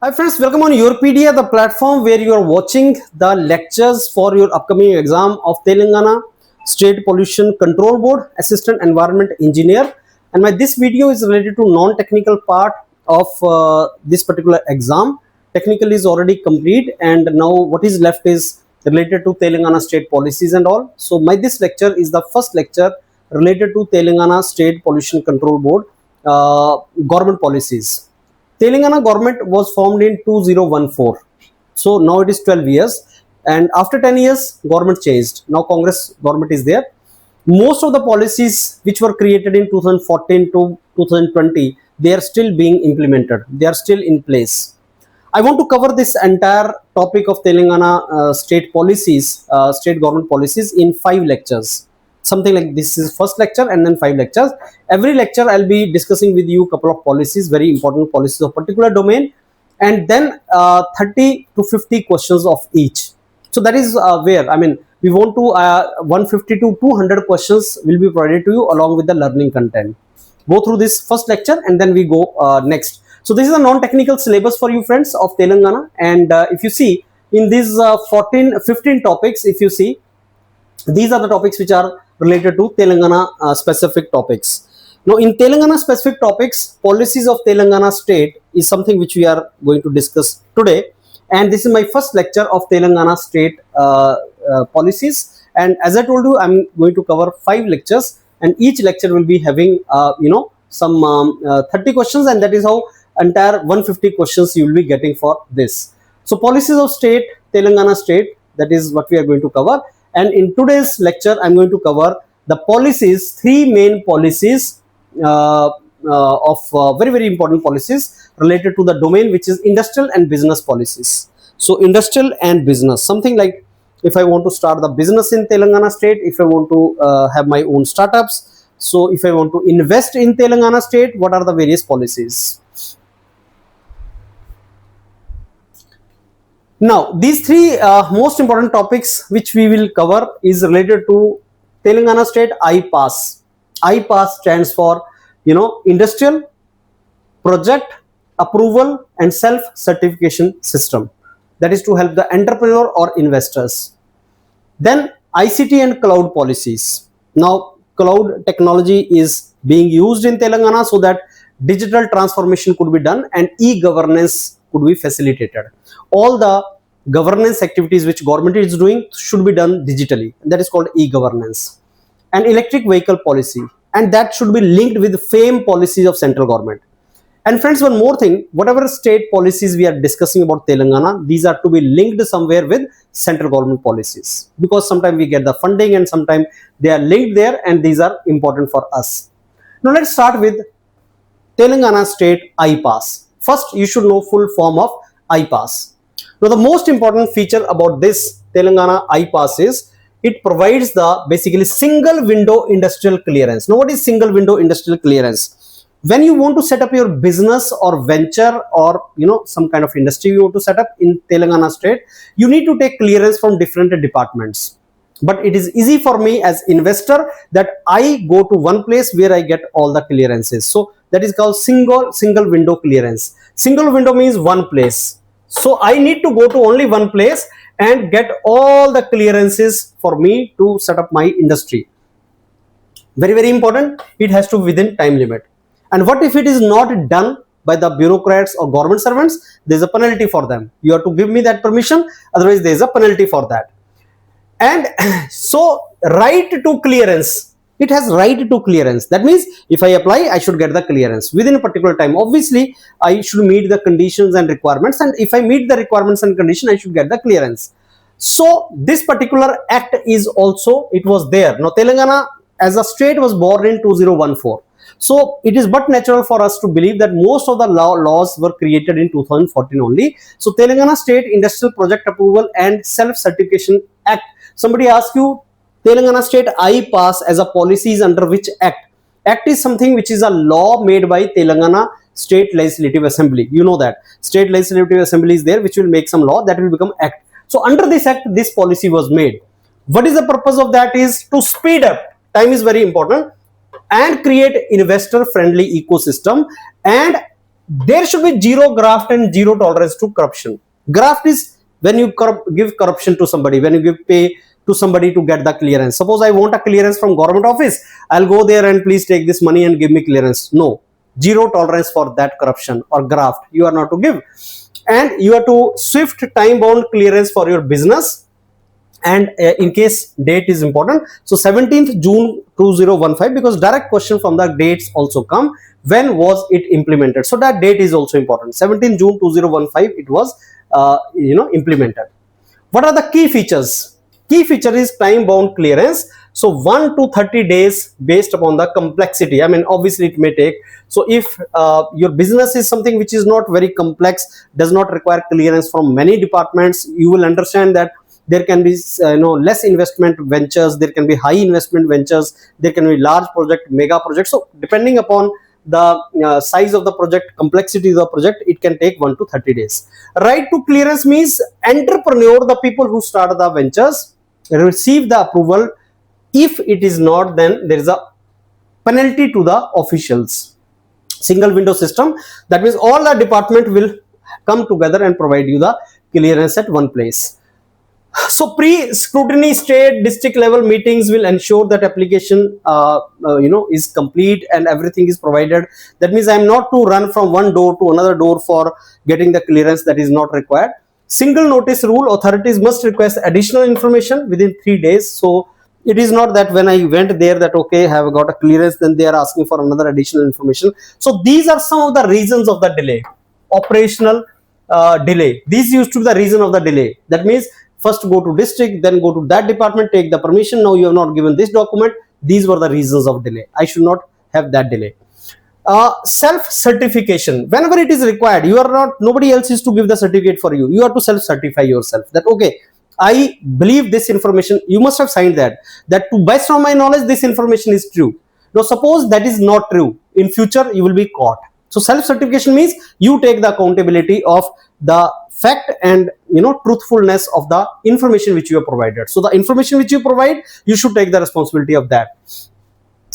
Hi friends, welcome on YourPedia, the platform where you are watching the lectures for your upcoming exam of Telangana State Pollution Control Board Assistant Environment Engineer. And this video is related to non-technical part of this particular exam. Technical is already complete, and now what is left is related to Telangana state policies and all. So this lecture is the first lecture related to Telangana State Pollution Control Board government policies. Telangana government was formed in 2014. So now it is 12 years, and after 10 years government changed. Now Congress government is there. Most of the policies which were created in 2014 to 2020, they are still being implemented. They are still in place. I want to cover this entire topic of Telangana state policies, state government policies in 5 lectures. Something like this is first lecture and then 5 lectures. Every lecture I'll be discussing with you couple of policies, very important policies of particular domain, and then 30 to 50 questions of each. So that is where we want to 150 to 200 questions will be provided to you along with the learning content. Go through this first lecture and then we go next. So this is a non-technical syllabus for you friends of Telangana, and if you see in these 15 topics, if you see, these are the topics which are related to Telangana specific topics. Now in Telangana specific topics, policies of Telangana state is something which we are going to discuss today, and this is my first lecture of Telangana state policies. And as I told you, I'm going to cover 5 lectures, and each lecture will be having some 30 questions, and that is how entire 150 questions you will be getting for this. So policies of state, Telangana state, that is what we are going to cover. And in today's lecture, I'm going to cover the policies, 3 main policies of very important policies related to the domain, which is industrial and business policies. So industrial and business, something like if I want to start the business in Telangana state, if I want to have my own startups, so if I want to invest in Telangana state, what are the various policies? Now, these 3 most important topics which we will cover is related to Telangana state IPASS. IPASS stands for, Industrial Project Approval and Self-Certification System. That is to help the entrepreneur or investors. Then ICT and cloud policies. Now, cloud technology is being used in Telangana so that digital transformation could be done and e-governance could be facilitated. All the governance activities which government is doing should be done digitally. That is called e-governance. And electric vehicle policy, and that should be linked with FAME policies of central government. And friends, one more thing, whatever state policies we are discussing about Telangana, these are to be linked somewhere with central government policies, because sometimes we get the funding and sometimes they are linked there, and these are important for us. Now let's start with Telangana state IPASS. First, you should know full form of IPASS. Now the most important feature about this Telangana IPASS is it provides the basically single window industrial clearance. Now what is single window industrial clearance? When you want to set up your business or venture or some kind of industry you want to set up in Telangana state, you need to take clearance from different departments. But it is easy for me as investor that I go to one place where I get all the clearances. So that is called single window clearance. Single window means one place. So I need to go to only one place and get all the clearances for me to set up my industry. Very important. It has to be within time limit. And what if it is not done by the bureaucrats or government servants? There is a penalty for them. You have to give me that permission, otherwise there is a penalty for that. And so right to clearance, it has right to clearance. That means if I apply, I should get the clearance within a particular time. Obviously, I should meet the conditions and requirements, and if I meet the requirements and conditions, I should get the clearance. So this particular act is also, it was there. Now Telangana as a state was born in 2014. So it is but natural for us to believe that most of the laws were created in 2014 only. So Telangana State Industrial Project Approval and Self-Certification Act. Somebody asks you, Telangana State IPASS as a policy is under which act? Act is something which is a law made by Telangana State Legislative Assembly. You know that. State Legislative Assembly is there which will make some law that will become act. So under this act, this policy was made. What is the purpose of that? Is to speed up. Time is very important. And create investor friendly ecosystem and there should be zero graft and zero tolerance to corruption. Graft is when you give corruption to somebody, when you give pay to somebody to get the clearance. Suppose I want a clearance from government office, I'll go there and please take this money and give me clearance. No, zero tolerance for that corruption or graft you are not to give. And you have to swift time bound clearance for your business. And in case date is important, so 17th June 2015, because direct question from the dates also come, when was it implemented, so that date is also important. 17th June 2015 it was implemented. What are the key features? Key feature is time bound clearance. So 1 to 30 days based upon the complexity. I mean, obviously it may take. So if your business is something which is not very complex, does not require clearance from many departments, you will understand that there can be less investment ventures, there can be high investment ventures, there can be large project, mega projects. So depending upon the size of the project, complexity of the project, it can take 1 to 30 days. Right to clearance means entrepreneur, the people who start the ventures, receive the approval. If it is not, then there is a penalty to the officials. Single window system, that means all the department will come together and provide you the clearance at one place. So pre-scrutiny state district level meetings will ensure that application is complete and everything is provided. That means I am not to run from one door to another door for getting the clearance, that is not required. Single notice rule, authorities must request additional information within 3 days. So it is not that when I went there that okay, I have got a clearance, then they are asking for another additional information. So these are some of the reasons of the delay. Operational delay, these used to be the reason of the delay. That means first go to district, then go to that department, take the permission. Now you have not given this document. These were the reasons of delay. I should not have that delay. Self-certification, whenever it is required, you are not, nobody else is to give the certificate for you. You have to self-certify yourself that okay, I believe this information. You must have signed that to best of my knowledge this information is true. Now suppose that is not true, in future you will be caught. So self-certification means you take the accountability of the fact and truthfulness of the information which you have provided. So the information which you provide, you should take the responsibility of that.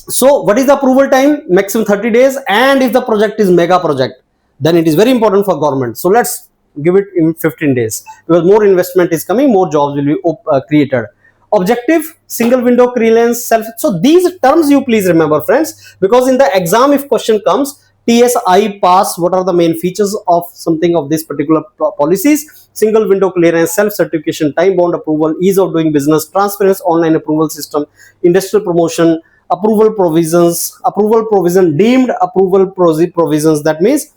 So what is the approval time? Maximum 30 days. And if the project is mega project, then it is very important for government. So let's give it in 15 days, because more investment is coming, more jobs will be created. Objective, single window clearance, self. So these terms you please remember, friends, because in the exam if question comes, TS-IPASS, what are the main features of something of this particular policies? Single window clearance, self-certification, time-bound approval, ease of doing business, transparency, online approval system, industrial promotion, approval provisions, approval provision, deemed approval provisions. That means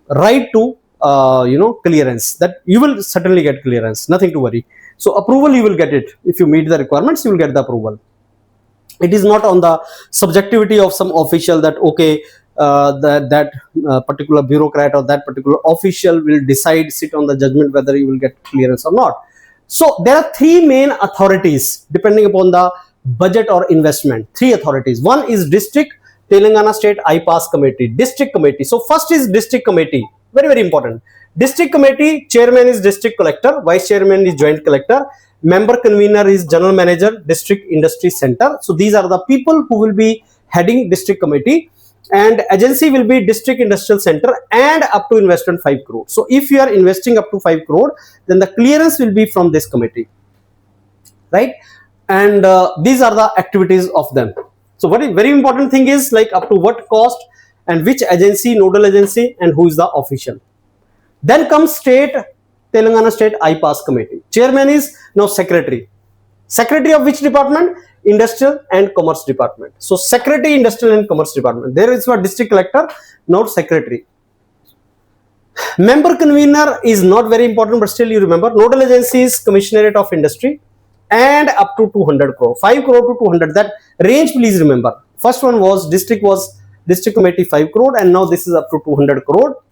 right to clearance, that you will certainly get clearance, nothing to worry. So approval you will get it. If you meet the requirements, you will get the approval. It is not on the subjectivity of some official that okay, that particular bureaucrat or that particular official will decide, sit on the judgment whether you will get clearance or not. So there are three main authorities depending upon the budget or investment. Three authorities. One is district, Telangana State IPASS Committee, district committee. So first is district committee, very very important. District committee chairman is district collector, vice chairman is joint collector, member convener is general manager, district industry center. So these are the people who will be heading district committee. And agency will be district industrial center and up to investment 5 crore. So if you are investing up to 5 crore, then the clearance will be from this committee, right? And these are the activities of them. So what is very important thing is like up to what cost and which agency, nodal agency, and who is the official. Then comes state, Telangana State IPASS Committee. Chairman is now secretary. Secretary of which department? Industrial and Commerce Department. So Secretary, Industrial and Commerce Department. There is a district collector, not secretary. Member convener is not very important, but still you remember. Nodal agency is Commissionerate of Industry and up to 200 crore. 5 crore to 200. That range please remember. First one was district committee 5 crore and now this is up to 200 crore.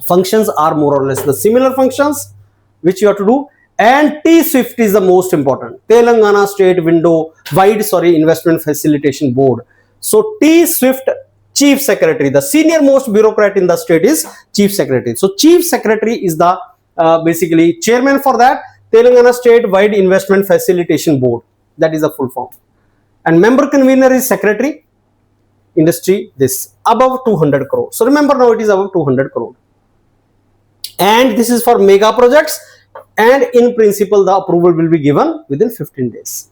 Functions are more or less the similar functions which you have to do. And T-SWIFT is the most important. Telangana State Investment Facilitation Board. So T-SWIFT Chief Secretary, the senior most bureaucrat in the state is Chief Secretary. So Chief Secretary is the basically chairman for that. Telangana State Wide Investment Facilitation Board. That is the full form. And member convener is secretary. industry this above 200 crore. So remember, now it is above 200 crore. And this is for mega projects, and in principle the approval will be given within 15 days.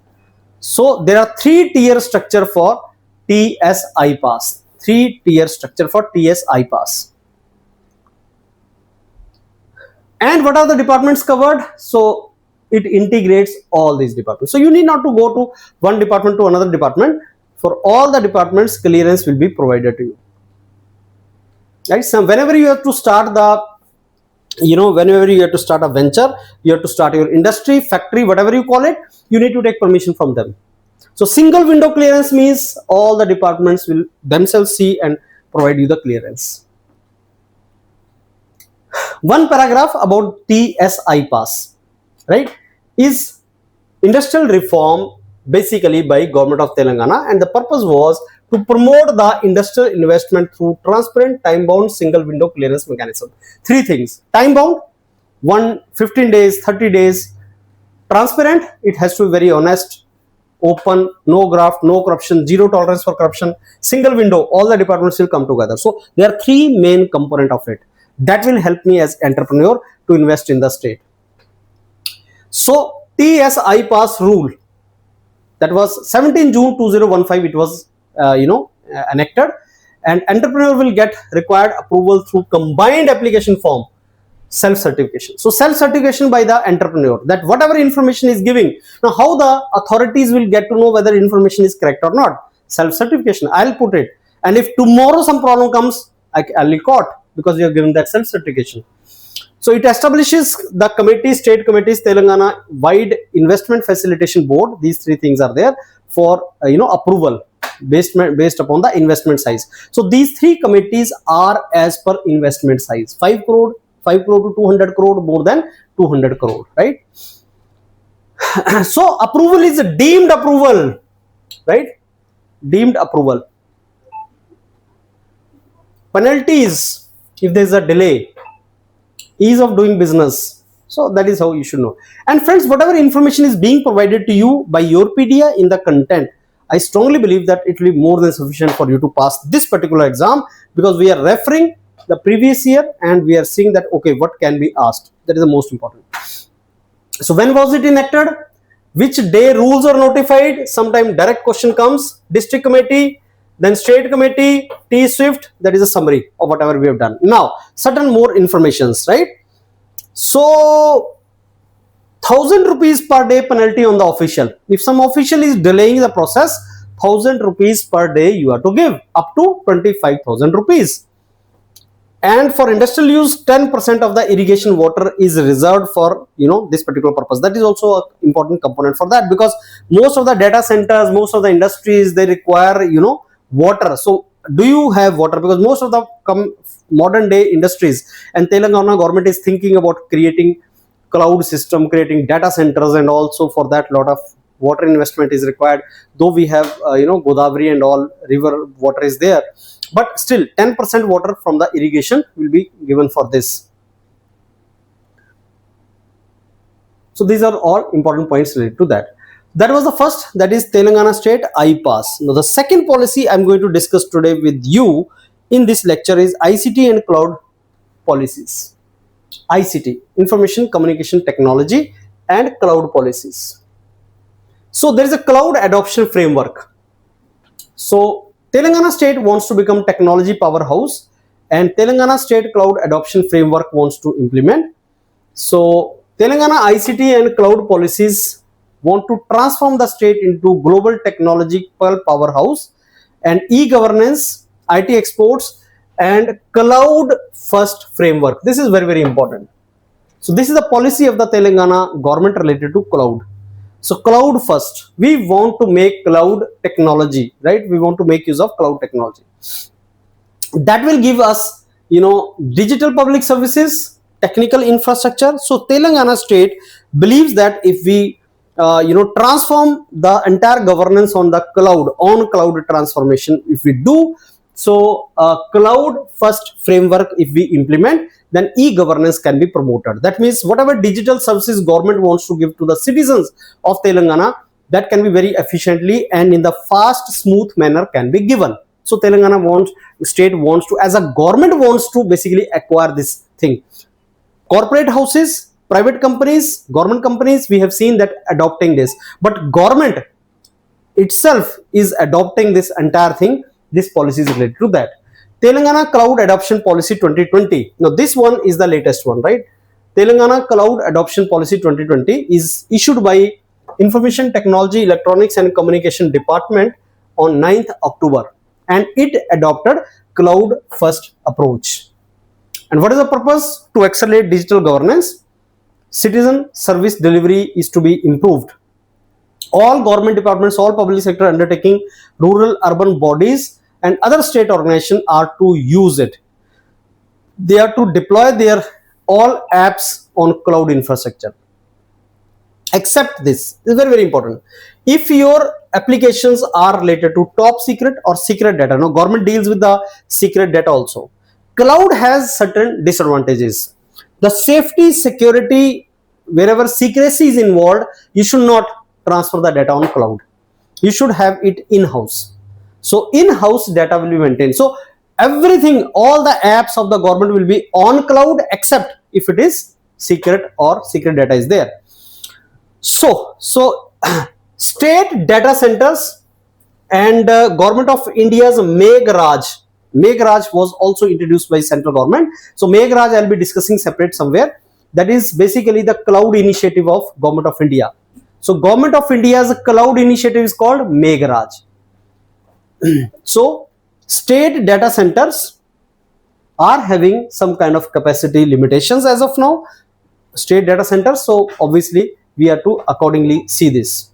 So there are 3-tier structure for TS-IPASS. 3-tier structure for TS-IPASS. And what are the departments covered? So it integrates all these departments. So you need not to go to one department to another department. For all the departments, clearance will be provided to you. Right? So whenever you have to start the, whenever you have to start a venture, you have to start your industry, factory, whatever you call it, you need to take permission from them. So single window clearance means all the departments will themselves see and provide you the clearance. One paragraph about TS-IPASS, right, is industrial reform basically by government of Telangana, and the purpose was to promote the industrial investment through transparent, time-bound, single window clearance mechanism. 3 things: time-bound, 15 days, 30 days; transparent, it has to be very honest, open, no graft, no corruption, zero tolerance for corruption; single window, all the departments will come together. So there are 3 main components of it that will help me as entrepreneur to invest in the state. So TS-IPASS rule, that was 17 June 2015, it was enacted, and entrepreneur will get required approval through combined application form, self-certification. So self-certification by the entrepreneur, that whatever information is giving, now how the authorities will get to know whether information is correct or not? Self-certification, I'll put it, and if tomorrow some problem comes, I'll be caught because you have given that self-certification. So it establishes the committee, state committees, Telangana wide investment facilitation board. These 3 things are there for approval based upon the investment size. So these 3 committees are as per investment size: 5 crore to 200 crore, more than 200 crore, right? So approval is a deemed approval, right? Deemed approval. Penalties if there is a delay, ease of doing business. So that is how you should know. And friends, whatever information is being provided to you by YourPedia in the content, I strongly believe that it will be more than sufficient for you to pass this particular exam, because we are referring the previous year and we are seeing that, okay, what can be asked. That is the most important. So when was it enacted? Which day rules are notified? Sometime direct question comes, district committee, then state committee, T-Swift. That is a summary of whatever we have done. Now, certain more informations, right? So 1,000 rupees per day penalty on the official. If some official is delaying the process, 1,000 rupees per day you have to give, up to 25,000 rupees. And for industrial use, 10% of the irrigation water is reserved for this particular purpose. That is also an important component for that, because most of the data centers, most of the industries, they require water. So do you have water? Because most of the modern day industries, and Telangana government is thinking about creating cloud system, creating data centers, and also for that lot of water investment is required. Though we have Godavari and all river water is there, but still 10% water from the irrigation will be given for this. So these are all important points related to that. That was the first, that is Telangana State IPASS. Now the second policy I am going to discuss today with you in this lecture is ICT and cloud policies. ICT, Information Communication Technology, and cloud policies. So there is a cloud adoption framework. So Telangana State wants to become technology powerhouse, and Telangana State Cloud Adoption Framework wants to implement. So Telangana ICT and cloud policies want to transform the state into global technological powerhouse, and e-governance, IT exports, and cloud first framework. This is very, very important. So this is the policy of the Telangana government related to cloud. So cloud first, we want to make cloud technology, right? We want to make use of cloud technology. That will give us, digital public services, technical infrastructure. So Telangana state believes that if we transform the entire governance on the cloud, on cloud transformation, if we do, so cloud first framework if we implement, then e-governance can be promoted. That means whatever digital services government wants to give to the citizens of Telangana, that can be very efficiently and in the fast, smooth manner can be given. So state wants to, as a government wants to basically acquire this thing. Corporate houses, private companies, government companies, we have seen that adopting this, but government itself is adopting this entire thing. This policy is related to that. Telangana Cloud Adoption Policy 2020. Now this one is the latest one, right? Telangana Cloud Adoption Policy 2020 is issued by Information Technology, Electronics and Communication Department on 9th October, and it adopted cloud first approach. And what is the purpose? To accelerate digital governance. Citizen service delivery is to be improved. All government departments, all public sector undertaking, rural, urban bodies and other state organizations are to use it. They are to deploy their all apps on cloud infrastructure. Except this is very important. If your applications are related to top secret or secret data, now government deals with the secret data also. Cloud has certain disadvantages. The safety, security, wherever secrecy is involved, you should not transfer the data on cloud. You should have it in-house. So in-house data will be maintained. So everything, all the apps of the government will be on cloud except if it is secret or secret data is there. So state data centers and government of India's Meghraj was also introduced by central government. So Meghraj I will be discussing separate somewhere. That is basically the cloud initiative of government of India. So government of India's cloud initiative is called Meghraj. So state data centers are having some kind of capacity limitations as of now, state data centers. So obviously we have to accordingly see this.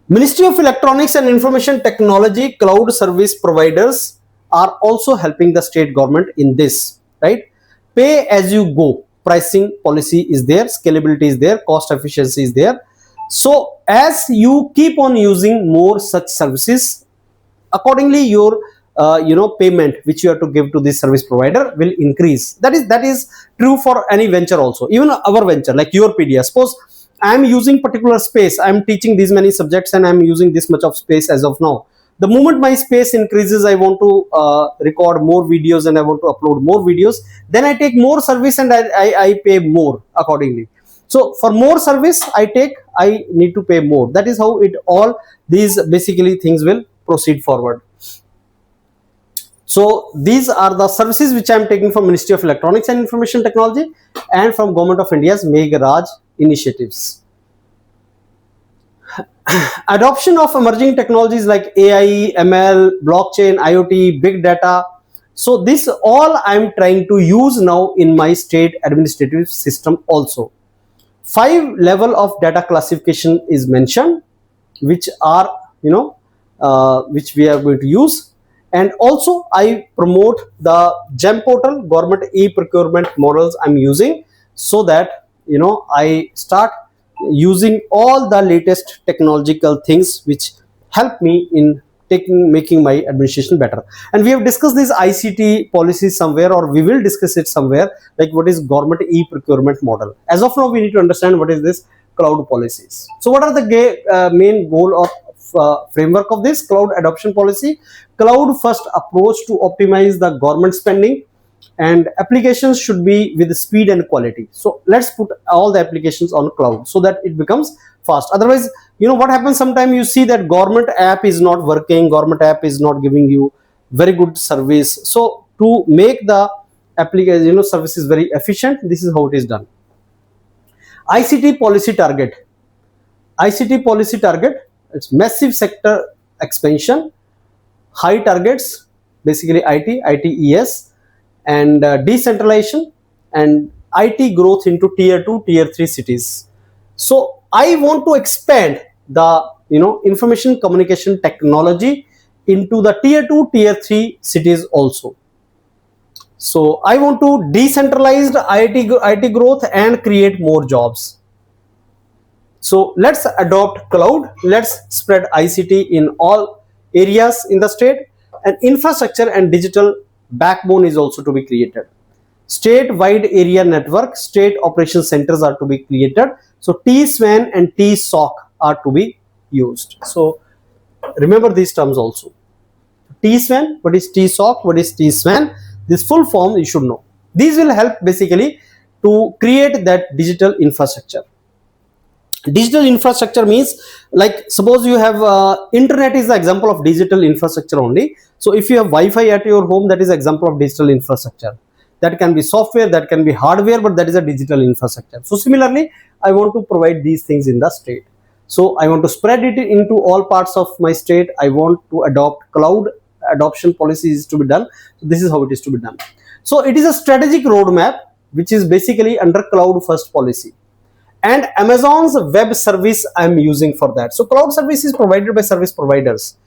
Ministry of Electronics and Information Technology cloud service providers are also helping the state government in this, right? Pay as you go pricing policy is there, scalability is there, cost efficiency is there. So as you keep on using more such services, accordingly your payment which you have to give to this service provider will increase. That is true for any venture also. Even our venture like YourPedia, suppose I am using particular space, I am teaching these many subjects and I am using this much of space as of now. The moment my space increases, I want to record more videos and I want to upload more videos, then I take more service and I pay more accordingly. So for more service I need to pay more. That is how it all these basically things will proceed forward. So these are the services which I am taking from Ministry of Electronics and Information Technology and from Government of India's Meghraj initiatives. Adoption of emerging technologies like AI, ML, blockchain, IoT, big data. So this all I am trying to use now in my state administrative system also. 5 level of data classification is mentioned, which are which we are going to use. And also I promote the GEM portal, government e-procurement models I'm using, so that I start using all the latest technological things which help me in making my administration better. And we have discussed this ICT policy somewhere, or we will discuss it somewhere, like what is government e-procurement model. As of now we need to understand what is this cloud policies. So what are the main goal of framework of this cloud adoption policy? Cloud first approach to optimize the government spending, and applications should be with speed and quality. So let's put all the applications on cloud so that it becomes fast. Otherwise, what happens, sometimes you see that government app is not working, government app is not giving you very good service. So to make the application services very efficient, this is how it is done. ICT policy target. ICT policy target, it's massive sector expansion, high targets, basically ITES, and decentralization and IT growth into tier 2, tier 3 cities. So I want to expand the information communication technology into the tier 2, tier 3 cities also. So I want to decentralize the IT growth and create more jobs. So let's adopt cloud, let's spread ICT in all areas in the state, and infrastructure and digital backbone is also to be created. State-wide area network, state operation centers are to be created. So TSWAN and TSOC are to be used. So remember these terms also. TSWAN, what is TSOC, what is TSWAN. This full form you should know. These will help basically to create that digital infrastructure. Digital infrastructure means, like, suppose you have internet is the example of digital infrastructure only. So if you have Wi-Fi at your home, that is example of digital infrastructure. That can be software, that can be hardware, but that is a digital infrastructure. So similarly, I want to provide these things in the state. So I want to spread it into all parts of my state. I want to adopt cloud adoption policies to be done. So this is how it is to be done. So it is a strategic roadmap which is basically under cloud first policy. And Amazon's web service I am using for that. So cloud service is provided by service providers.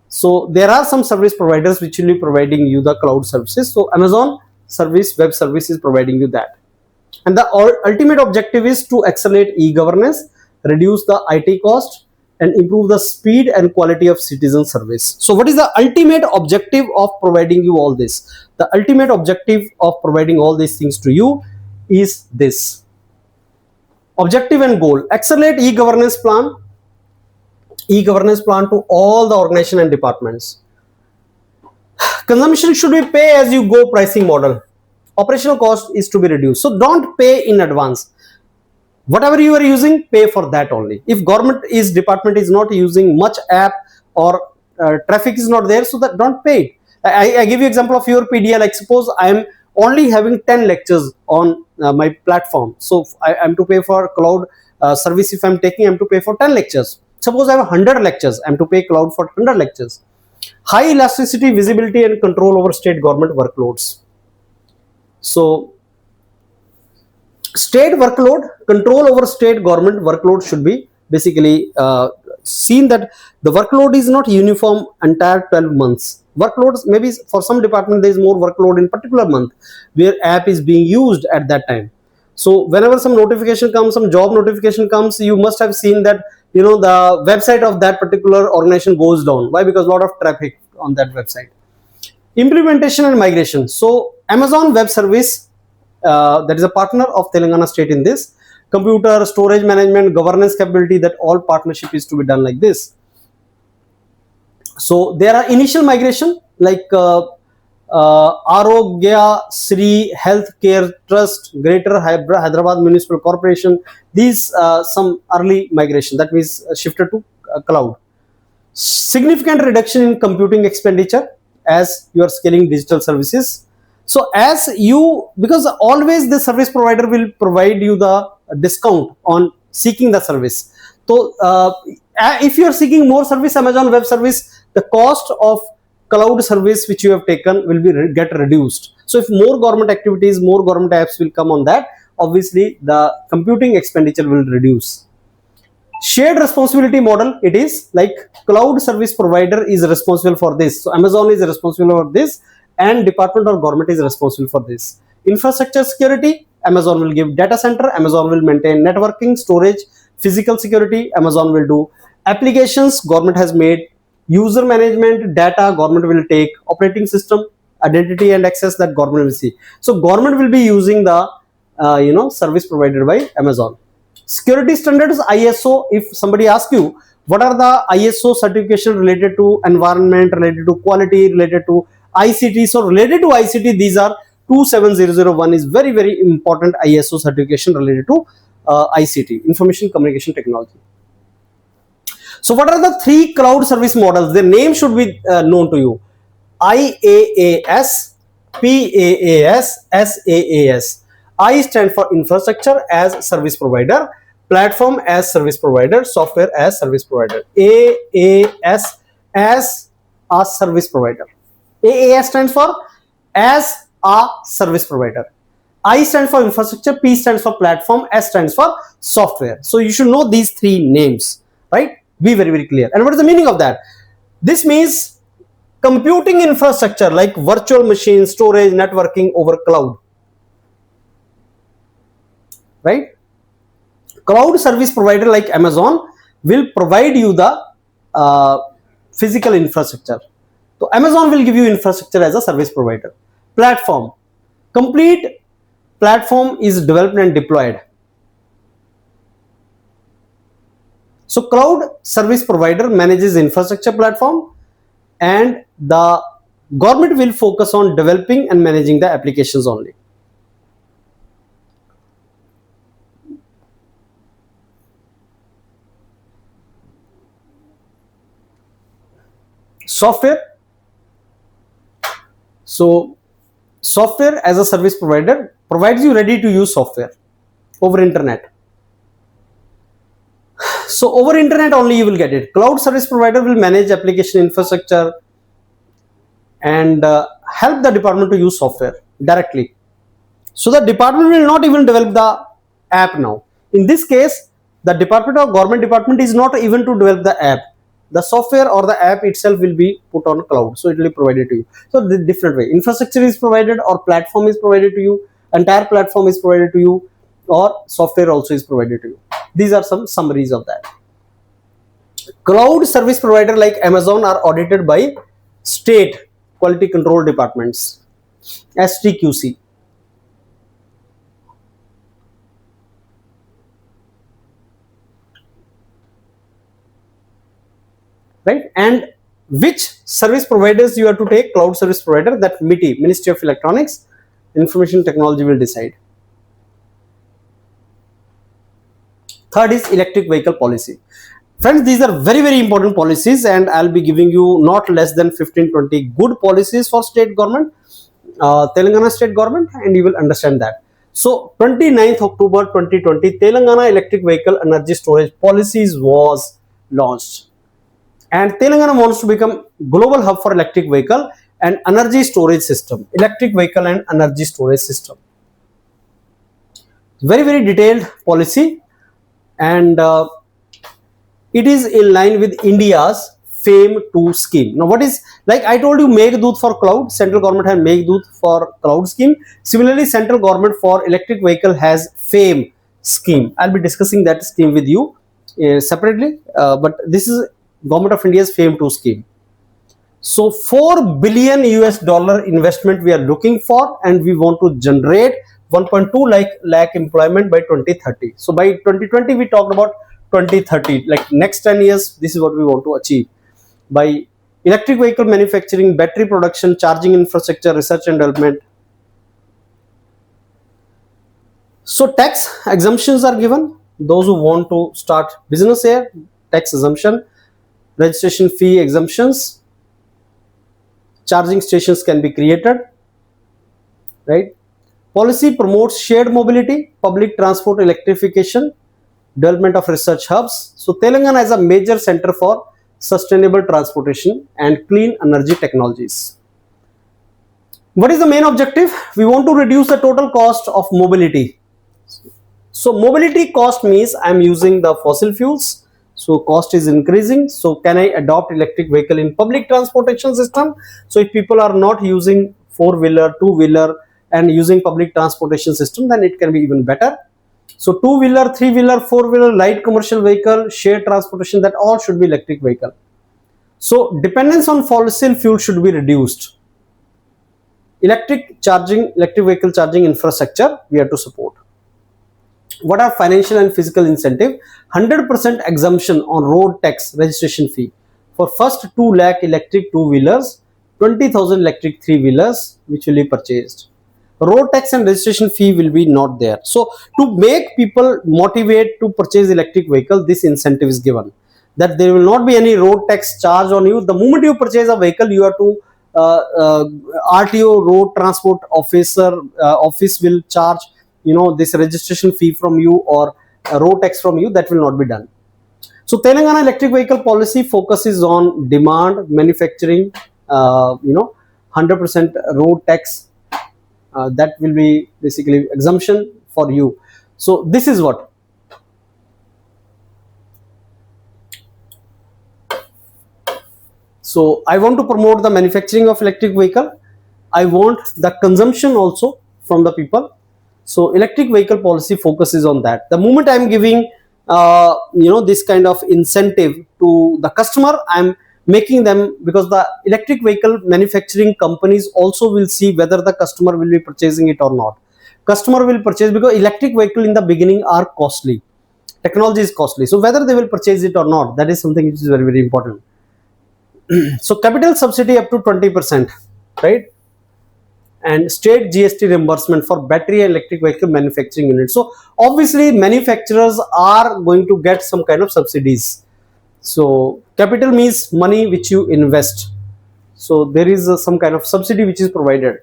So there are some service providers which will be providing you the cloud services. So Amazon service, web service is providing you that. And the ultimate objective is to accelerate e-governance, reduce the IT cost, and improve the speed and quality of citizen service. So what is the ultimate objective of providing you all this? The ultimate objective of providing all these things to you is this. Objective and goal: accelerate e-governance plan to all the organization and departments. Consumption should be pay as you go pricing model. Operational cost is to be reduced. So don't pay in advance. Whatever you are using, pay for that only. If department is not using much app or traffic is not there, so that don't pay. I give you example of YourPedia. Like suppose I am only having 10 lectures on my platform. So I am to pay for cloud service. If I am taking, I am to pay for 10 lectures. Suppose I have 100 lectures, I am to pay cloud for 100 lectures. High elasticity, visibility and control over state government workloads. So state workload, control over state government workload should be basically seen that the workload is not uniform entire 12 months. Workloads, maybe for some department there is more workload in particular month where app is being used at that time. So whenever some notification comes, some job notification comes, you must have seen that, you know, the website of that particular organization goes down. Why? Because a lot of traffic on that website. Implementation and migration. So Amazon Web Service, that is a partner of Telangana state in this. Computer, storage management, governance capability, that all partnership is to be done like this. So there are initial migration like Arogya Sri Healthcare Trust, Greater Hyderabad Municipal Corporation. These some early migration, that means shifted to cloud. Significant reduction in computing expenditure as you are scaling digital services. So as you, because always the service provider will provide you the discount on seeking the service. So if you are seeking more service, Amazon Web Service, the cost of cloud service which you have taken will be get reduced. So if more government activities, more government apps will come on that, obviously the computing expenditure will reduce. Shared responsibility model, it is like cloud service provider is responsible for this. So Amazon is responsible for this and department or government is responsible for this. Infrastructure security, Amazon will give data center, Amazon will maintain networking, storage, physical security, Amazon will do applications, government has made user management, data, government will take operating system, identity and access, that government will see. So government will be using the service provided by Amazon. Security standards, ISO, if somebody asks you what are the ISO certification related to environment, related to quality, related to ICT, so related to ICT, these are 27001 is very, very important ISO certification related to ICT, information communication technology. So what are the three cloud service models? Their name should be known to you. IaaS, PaaS, SaaS. I stand for infrastructure as service provider, platform as service provider, software as service provider. AaaS as a service provider. AaaS stands for as a service provider. I stands for infrastructure, P stands for platform, S stands for software. So you should know these three names, right? Be very, very clear. And what is the meaning of that? This means computing infrastructure like virtual machines, storage, networking over cloud, right? Cloud service provider like Amazon will provide you the physical infrastructure. So Amazon will give you infrastructure as a service provider. Platform, complete platform is developed and deployed. So cloud service provider manages infrastructure platform. and the government will focus on developing and managing the applications only. Software. So software as a service provider provides you ready to use software over internet. So over internet only you will get it. Cloud service provider will manage application infrastructure and help the department to use software directly. So the department will not even develop the app now. In this case, the department or government department is not even to develop the app. The software or the app itself will be put on cloud, so it will be provided to you. So the different way, infrastructure is provided or platform is provided to you, entire platform is provided to you, or software also is provided to you. These are some summaries of that. Cloud service provider like Amazon are audited by state quality control departments, STQC. Right, and which service providers you have to take? Cloud service provider, that MITI, Ministry of Electronics Information Technology, will decide. Third is electric vehicle policy. Friends, these are very important policies, and I'll be giving you not less than 15-20 good policies for state government, Telangana state government, and you will understand that. So 29th October 2020, Telangana electric vehicle energy storage policies was launched. And Telangana wants to become global hub for electric vehicle and energy storage system, electric vehicle and energy storage system. Very detailed policy, and it is in line with India's FAME 2 scheme. Now what is, like I told you, Meghdut for cloud, central government has Meghdut for cloud scheme. Similarly, central government for electric vehicle has FAME scheme. I'll be discussing that scheme with you separately, but this is Government of India's FAME 2 scheme. So $4 billion investment we are looking for, and we want to generate 1.2 lakh employment by 2030. So by 2020 we talked about 2030, like next 10 years, this is what we want to achieve by electric vehicle manufacturing, battery production, charging infrastructure, research and development. So tax exemptions are given. Those who want to start business here, tax exemption, registration fee exemptions, charging stations can be created, right? Policy promotes shared mobility, public transport electrification, development of research hubs. So Telangana is a major center for sustainable transportation and clean energy technologies. What is the main objective? We want to reduce the total cost of mobility. So mobility cost means I am using the fossil fuels, so cost is increasing. So can I adopt electric vehicle in public transportation system? So if people are not using four-wheeler, two-wheeler and using public transportation system, then it can be even better. So two-wheeler, three-wheeler, four-wheeler, light commercial vehicle, shared transportation, that all should be electric vehicle. So dependence on fossil fuel should be reduced. Electric vehicle charging infrastructure we have to support. What are financial and physical incentive? 100% exemption on road tax registration fee for first 2 lakh electric two-wheelers, 20,000 electric three-wheelers which will be purchased. Road tax and registration fee will be not there. So to make people motivate to purchase electric vehicle, this incentive is given, that there will not be any road tax charge on you. The moment you purchase a vehicle, you have to RTO, road transport officer office will charge this registration fee from you or road tax from you. That will not be done. So Telangana electric vehicle policy focuses on demand, manufacturing, 100% road tax, that will be basically exemption for you. So this is what. So I want to promote the manufacturing of electric vehicle. I want the consumption also from the people. So electric vehicle policy focuses on that. The moment I am giving this kind of incentive to the customer, I am making them, because the electric vehicle manufacturing companies also will see whether the customer will be purchasing it or not. Customer will purchase because electric vehicle in the beginning are costly. Technology is costly. So whether they will purchase it or not, that is something which is very important. So capital subsidy up to 20%, right? And state GST reimbursement for battery and electric vehicle manufacturing units. So obviously manufacturers are going to get some kind of subsidies. So capital means money which you invest. So there is some kind of subsidy which is provided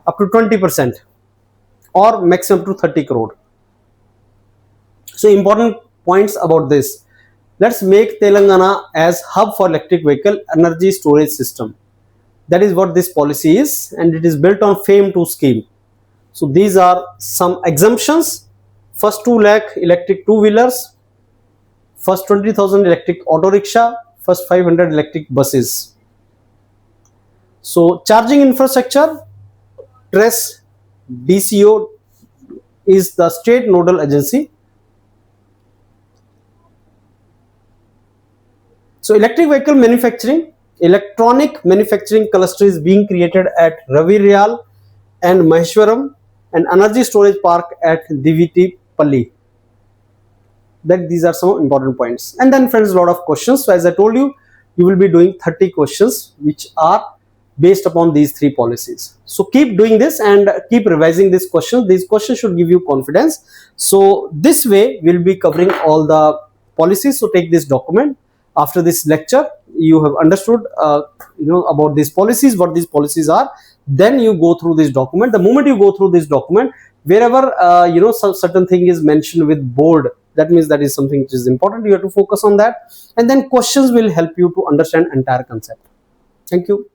up to 20% or maximum to 30 crore. So important points about this. Let's make Telangana as hub for electric vehicle energy storage system. That is what this policy is, and it is built on FAME 2 scheme. So these are some exemptions. First 2 lakh electric two-wheelers, first 20,000 electric auto rickshaw, first 500 electric buses. So charging infrastructure, TRES DCO is the state nodal agency. So electric vehicle manufacturing, electronic manufacturing cluster is being created at Raviryal and Maheshwaram, and energy storage park at Divitipalli. That these are some important points. And then friends, a lot of questions. So as I told you, you will be doing 30 questions which are based upon these 3 policies. So keep doing this and keep revising these questions. These questions should give you confidence. So this way we'll be covering all the policies. So take this document. After this lecture, you have understood about these policies, what these policies are. Then you go through this document. The moment you go through this document, wherever some certain thing is mentioned with bold, that means that is something which is important. You have to focus on that, and then questions will help you to understand entire concept. Thank you.